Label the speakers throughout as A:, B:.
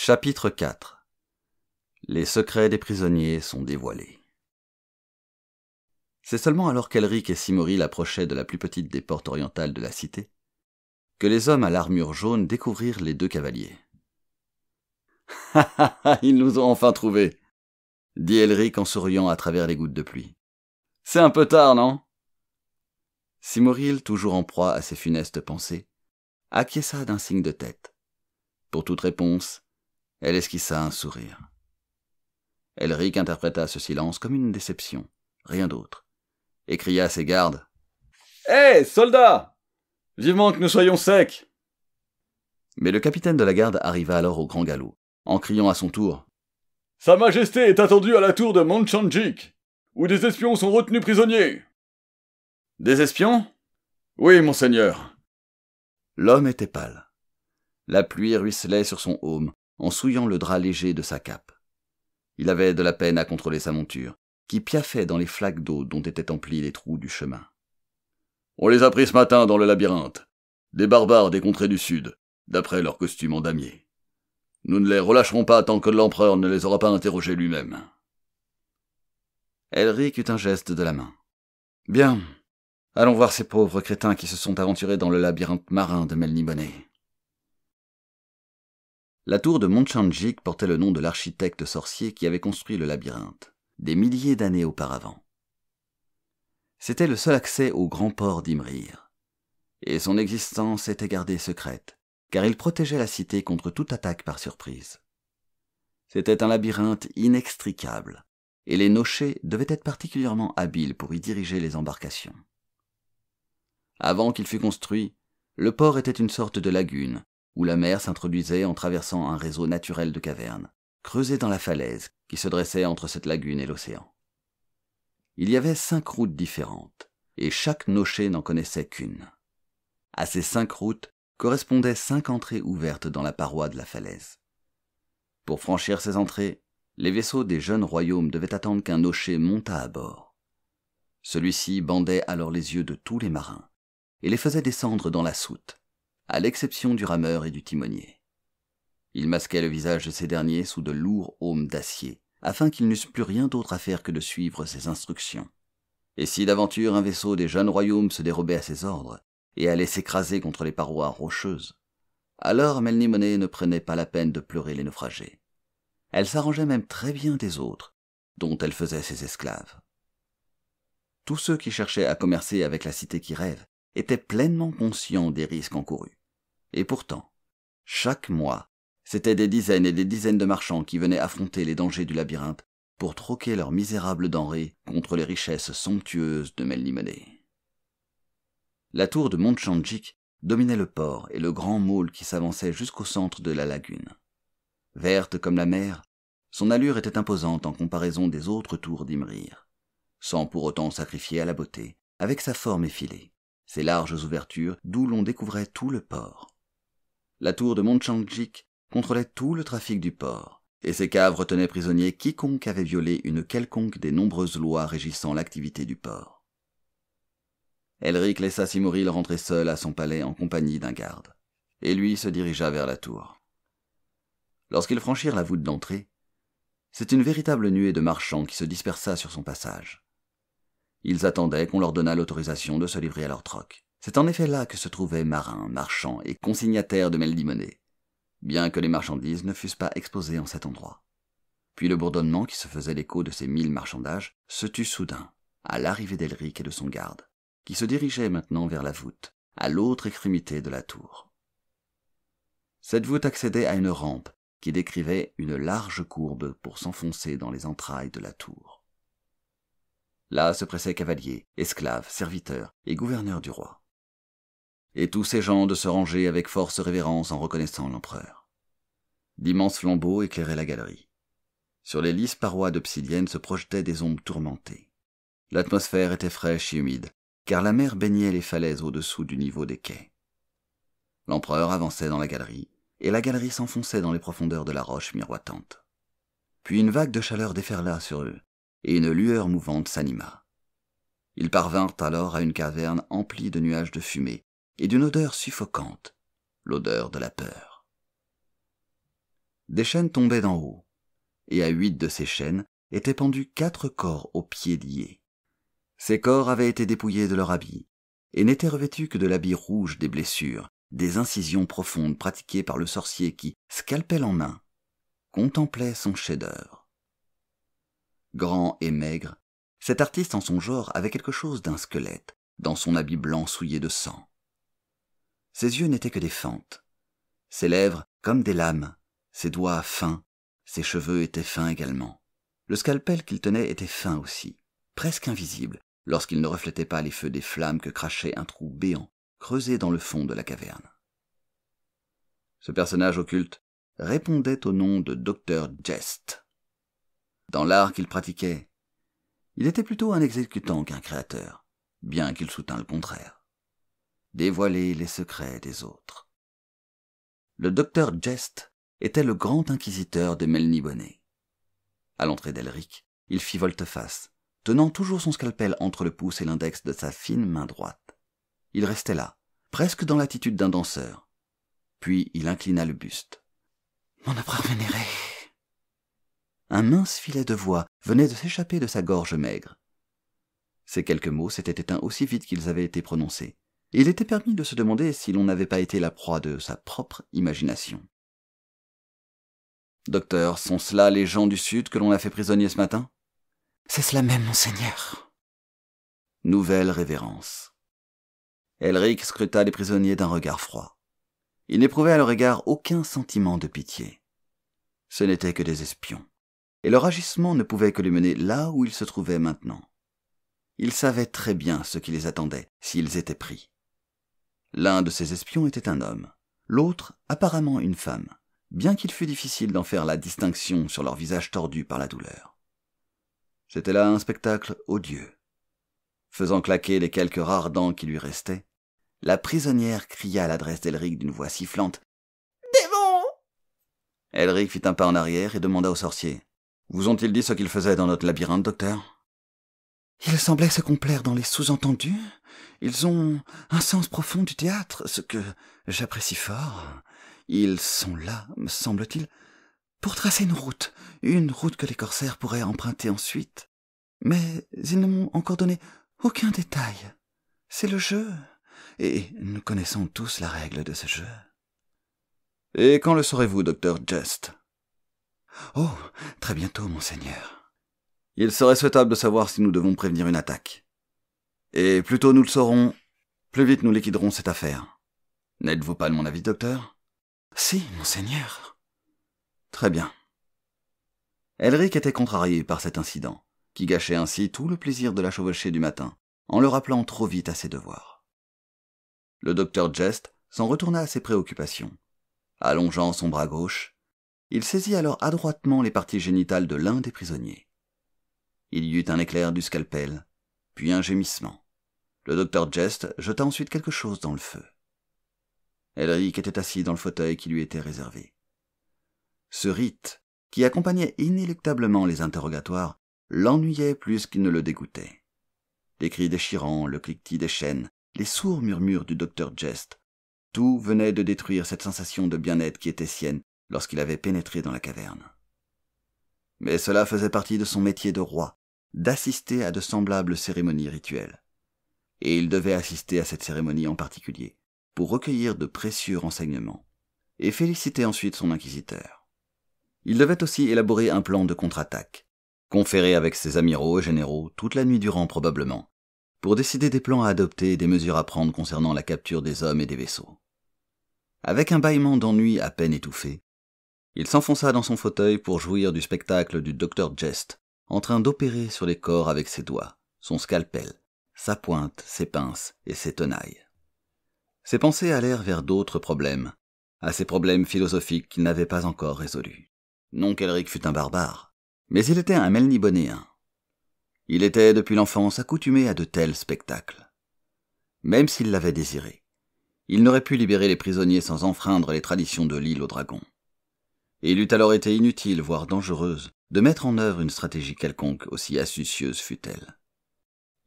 A: Chapitre 4. Les secrets des prisonniers sont dévoilés. C'est seulement alors qu'Elric et Cymoril approchaient de la plus petite des portes orientales de la cité que les hommes à l'armure jaune découvrirent les deux cavaliers. « Ha ha ha, ils nous ont enfin trouvés !» dit Elric en souriant à travers les gouttes de pluie. « C'est un peu tard, non ?» Cymoril, toujours en proie à ses funestes pensées, acquiesça d'un signe de tête. Pour toute réponse, elle esquissa un sourire. Elric interpréta ce silence comme une déception, rien d'autre, et cria à ses gardes. « Hé, soldats! Vivement que nous soyons secs !» Mais le capitaine de la garde arriva alors au grand galop, en criant à son tour. « Sa Majesté est attendue à la tour de Monchanjik, où des espions sont retenus prisonniers. »« Des espions ? Oui, monseigneur. » L'homme était pâle. La pluie ruisselait sur son aume, en souillant le drap léger de sa cape. Il avait de la peine à contrôler sa monture, qui piaffait dans les flaques d'eau dont étaient emplis les trous du chemin. « On les a pris ce matin dans le labyrinthe, des barbares des contrées du sud, d'après leur costume en damier. Nous ne les relâcherons pas tant que l'empereur ne les aura pas interrogés lui-même. » Elric eut un geste de la main. « Bien, allons voir ces pauvres crétins qui se sont aventurés dans le labyrinthe marin de Melniboné. » La tour de Monchanjik portait le nom de l'architecte sorcier qui avait construit le labyrinthe, des milliers d'années auparavant. C'était le seul accès au grand port d'Imrir, et son existence était gardée secrète, car il protégeait la cité contre toute attaque par surprise. C'était un labyrinthe inextricable, et les nochers devaient être particulièrement habiles pour y diriger les embarcations. Avant qu'il fût construit, le port était une sorte de lagune, où la mer s'introduisait en traversant un réseau naturel de cavernes, creusées dans la falaise qui se dressait entre cette lagune et l'océan. Il y avait 5 routes différentes, et chaque nocher n'en connaissait qu'une. À ces 5 routes correspondaient 5 entrées ouvertes dans la paroi de la falaise. Pour franchir ces entrées, les vaisseaux des jeunes royaumes devaient attendre qu'un nocher montât à bord. Celui-ci bandait alors les yeux de tous les marins, et les faisait descendre dans la soute, à l'exception du rameur et du timonier. Il masquait le visage de ces derniers sous de lourds aumes d'acier, afin qu'ils n'eussent plus rien d'autre à faire que de suivre ses instructions. Et si d'aventure un vaisseau des jeunes royaumes se dérobait à ses ordres, et allait s'écraser contre les parois rocheuses, alors Melniboné ne prenait pas la peine de pleurer les naufragés. Elle s'arrangeait même très bien des autres, dont elle faisait ses esclaves. Tous ceux qui cherchaient à commercer avec la cité qui rêve étaient pleinement conscients des risques encourus. Et pourtant, chaque mois, c'étaient des dizaines et des dizaines de marchands qui venaient affronter les dangers du labyrinthe pour troquer leurs misérables denrées contre les richesses somptueuses de Melniboné. La tour de Monchanjik dominait le port et le grand môle qui s'avançait jusqu'au centre de la lagune. Verte comme la mer, son allure était imposante en comparaison des autres tours d'Imrir, sans pour autant sacrifier à la beauté, avec sa forme effilée, ses larges ouvertures d'où l'on découvrait tout le port. La tour de Monchanjik contrôlait tout le trafic du port, et ses caves retenaient prisonnier quiconque avait violé une quelconque des nombreuses lois régissant l'activité du port. Elric laissa Cymoril rentrer seul à son palais en compagnie d'un garde, et lui se dirigea vers la tour. Lorsqu'ils franchirent la voûte d'entrée, c'est une véritable nuée de marchands qui se dispersa sur son passage. Ils attendaient qu'on leur donnât l'autorisation de se livrer à leur troc. C'est en effet là que se trouvaient marins, marchands et consignataires de Melniboné, bien que les marchandises ne fussent pas exposées en cet endroit. Puis le bourdonnement qui se faisait l'écho de ces 1000 marchandages se tut soudain, à l'arrivée d'Elric et de son garde, qui se dirigeaient maintenant vers la voûte, à l'autre extrémité de la tour. Cette voûte accédait à une rampe qui décrivait une large courbe pour s'enfoncer dans les entrailles de la tour. Là se pressaient cavaliers, esclaves, serviteurs et gouverneurs du roi. Et tous ces gens de se ranger avec force révérence en reconnaissant l'empereur. D'immenses flambeaux éclairaient la galerie. Sur les lisses parois d'obsidienne se projetaient des ombres tourmentées. L'atmosphère était fraîche et humide, car la mer baignait les falaises au-dessous du niveau des quais. L'empereur avançait dans la galerie, et la galerie s'enfonçait dans les profondeurs de la roche miroitante. Puis une vague de chaleur déferla sur eux, et une lueur mouvante s'anima. Ils parvinrent alors à une caverne emplie de nuages de fumée et d'une odeur suffocante, l'odeur de la peur. des chaînes tombaient d'en haut, et à 8 de ces chaînes étaient pendus 4 corps aux pieds liés. Ces corps avaient été dépouillés de leur habit, et n'étaient revêtus que de l'habit rouge des blessures, des incisions profondes pratiquées par le sorcier qui, scalpel en main, contemplait son chef-d'œuvre. Grand et maigre, cet artiste en son genre avait quelque chose d'un squelette, dans son habit blanc souillé de sang. Ses yeux n'étaient que des fentes, ses lèvres comme des lames, ses doigts fins, ses cheveux étaient fins également. Le scalpel qu'il tenait était fin aussi, presque invisible, lorsqu'il ne reflétait pas les feux des flammes que crachait un trou béant, creusé dans le fond de la caverne. Ce personnage occulte répondait au nom de Dr. Jest. Dans l'art qu'il pratiquait, il était plutôt un exécutant qu'un créateur, bien qu'il soutînt le contraire. Dévoiler les secrets des autres. Le Dr. Jest était le grand inquisiteur de Melniboné. À l'entrée d'Elric, il fit volte-face, tenant toujours son scalpel entre le pouce et l'index de sa fine main droite. Il restait là, presque dans l'attitude d'un danseur. Puis il inclina le buste. « Mon empereur vénéré !» Un mince filet de voix venait de s'échapper de sa gorge maigre. Ces quelques mots s'étaient éteints aussi vite qu'ils avaient été prononcés. Et il était permis de se demander si l'on n'avait pas été la proie de sa propre imagination. « Docteur, sont cela les gens du Sud que l'on a fait prisonniers ce matin ?»«
B: C'est cela même, monseigneur. »
A: Nouvelle révérence. Elric scruta les prisonniers d'un regard froid. Il n'éprouvait à leur égard aucun sentiment de pitié. Ce n'étaient que des espions, et leur agissement ne pouvait que les mener là où ils se trouvaient maintenant. Ils savaient très bien ce qui les attendait s'ils étaient pris. L'un de ces espions était un homme, l'autre apparemment une femme, bien qu'il fût difficile d'en faire la distinction sur leur visage tordu par la douleur. C'était là un spectacle odieux. Faisant claquer les quelques rares dents qui lui restaient, la prisonnière cria à l'adresse d'Elric d'une voix sifflante « Démon !» Elric fit un pas en arrière et demanda au sorcier « Vous ont-ils dit ce qu'ils faisaient dans notre labyrinthe, docteur ?»
B: Ils semblaient se complaire dans les sous-entendus. Ils ont un sens profond du théâtre, ce que j'apprécie fort. Ils sont là, me semble-t-il, pour tracer une route que les corsaires pourraient emprunter ensuite. Mais ils ne m'ont encore donné aucun détail. C'est le jeu, et nous connaissons tous la règle de ce jeu.
A: Et quand le saurez-vous, docteur Jest ?
B: Oh, très bientôt, monseigneur.
A: Il serait souhaitable de savoir si nous devons prévenir une attaque. Et plus tôt nous le saurons, plus vite nous liquiderons cette affaire. N'êtes-vous pas de mon avis, docteur ?
B: Si, monseigneur.
A: Très bien. Elric était contrarié par cet incident, qui gâchait ainsi tout le plaisir de la chevauchée du matin, en le rappelant trop vite à ses devoirs. Le docteur Jest s'en retourna à ses préoccupations. Allongeant son bras gauche, il saisit alors adroitement les parties génitales de l'un des prisonniers. Il y eut un éclair du scalpel, puis un gémissement. Le docteur Jest jeta ensuite quelque chose dans le feu. Elric était assis dans le fauteuil qui lui était réservé. Ce rite, qui accompagnait inéluctablement les interrogatoires, l'ennuyait plus qu'il ne le dégoûtait. Les cris déchirants, le cliquetis des chaînes, les sourds murmures du docteur Jest, tout venait de détruire cette sensation de bien-être qui était sienne lorsqu'il avait pénétré dans la caverne. Mais cela faisait partie de son métier de roi, d'assister à de semblables cérémonies rituelles. Et il devait assister à cette cérémonie en particulier, pour recueillir de précieux renseignements, et féliciter ensuite son inquisiteur. Il devait aussi élaborer un plan de contre-attaque, conférer avec ses amiraux et généraux toute la nuit durant probablement, pour décider des plans à adopter et des mesures à prendre concernant la capture des hommes et des vaisseaux. Avec un bâillement d'ennui à peine étouffé, il s'enfonça dans son fauteuil pour jouir du spectacle du docteur Jest, en train d'opérer sur les corps avec ses doigts, son scalpel, sa pointe, ses pinces et ses tenailles. Ses pensées allèrent vers d'autres problèmes, à ces problèmes philosophiques qu'il n'avait pas encore résolus. Non qu'Elric fût un barbare, mais il était un Melnibonéen. Il était depuis l'enfance accoutumé à de tels spectacles. Même s'il l'avait désiré, il n'aurait pu libérer les prisonniers sans enfreindre les traditions de l'île aux dragons. Et il eût alors été inutile, voire dangereuse, de mettre en œuvre une stratégie quelconque, aussi astucieuse fût-elle.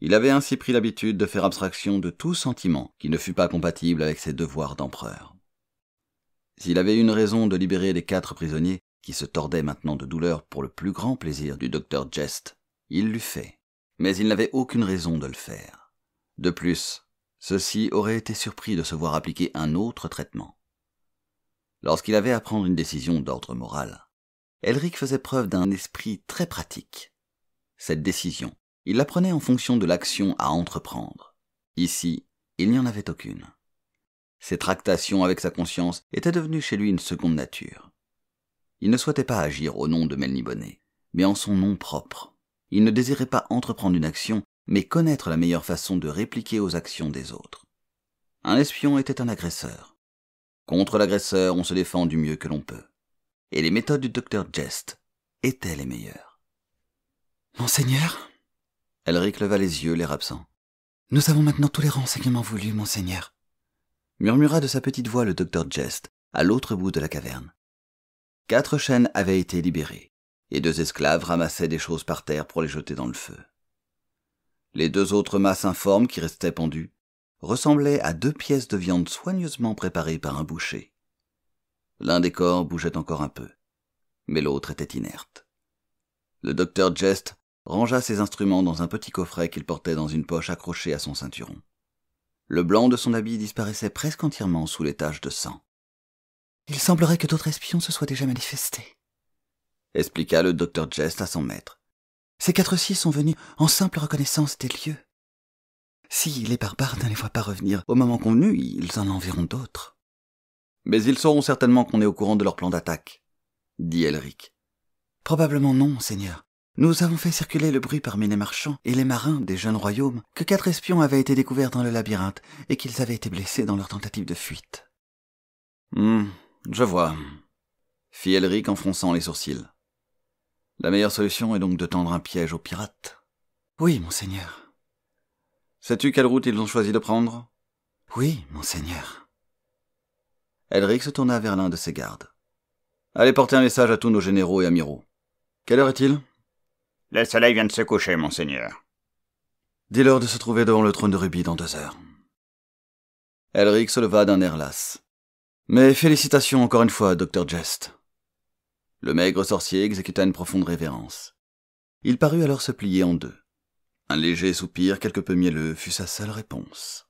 A: Il avait ainsi pris l'habitude de faire abstraction de tout sentiment qui ne fût pas compatible avec ses devoirs d'empereur. S'il avait une raison de libérer les 4 prisonniers, qui se tordait maintenant de douleur pour le plus grand plaisir du docteur Jest, il l'eût fait. Mais il n'avait aucune raison de le faire. De plus, ceux-ci auraient été surpris de se voir appliquer un autre traitement. Lorsqu'il avait à prendre une décision d'ordre moral, Elric faisait preuve d'un esprit très pratique. Cette décision, il la prenait en fonction de l'action à entreprendre. Ici, il n'y en avait aucune. Ses tractations avec sa conscience étaient devenues chez lui une seconde nature. Il ne souhaitait pas agir au nom de Melniboné, mais en son nom propre. Il ne désirait pas entreprendre une action, mais connaître la meilleure façon de répliquer aux actions des autres. Un espion était un agresseur. Contre l'agresseur, on se défend du mieux que l'on peut. Et les méthodes du docteur Jest étaient les meilleures.
B: Monseigneur,
A: Elric leva les yeux, l'air absent.
B: Nous avons maintenant tous les renseignements voulus, monseigneur,
A: murmura de sa petite voix le docteur Jest, à l'autre bout de la caverne. 4 chaînes avaient été libérées, et 2 esclaves ramassaient des choses par terre pour les jeter dans le feu. Les 2 autres masses informes qui restaient pendues ressemblaient à 2 pièces de viande soigneusement préparées par un boucher. L'un des corps bougeait encore un peu, mais l'autre était inerte. Le docteur Jest rangea ses instruments dans un petit coffret qu'il portait dans une poche accrochée à son ceinturon. Le blanc de son habit disparaissait presque entièrement sous les taches de sang.
B: « Il semblerait que d'autres espions se soient déjà manifestés, »
A: expliqua le docteur Jest à son maître.
B: « Ces 4-ci sont venus en simple reconnaissance des lieux. Si les barbares ne les voient pas revenir au moment convenu, ils en enverront d'autres. »«
A: Mais ils sauront certainement qu'on est au courant de leur plan d'attaque, » dit Elric.
B: « Probablement non, monseigneur. Nous avons fait circuler le bruit parmi les marchands et les marins des jeunes royaumes que 4 espions avaient été découverts dans le labyrinthe et qu'ils avaient été blessés dans leur tentative de fuite. »«
A: Je vois, » fit Elric en fronçant les sourcils. « La meilleure solution est donc de tendre un piège aux pirates. »«
B: Oui, monseigneur. »«
A: Sais-tu quelle route ils ont choisi de prendre ?»«
B: Oui, monseigneur. »
A: Elric se tourna vers l'un de ses gardes. « Allez porter un message à tous nos généraux et amiraux. Quelle heure est-il ?»«
C: Le soleil vient de se coucher, monseigneur. »«
A: Dis-leur de se trouver devant le trône de rubis dans 2 heures. » Elric se leva d'un air las. « Mais félicitations encore une fois, docteur Jest. » Le maigre sorcier exécuta une profonde révérence. Il parut alors se plier en 2. Un léger soupir quelque peu mielleux fut sa seule réponse.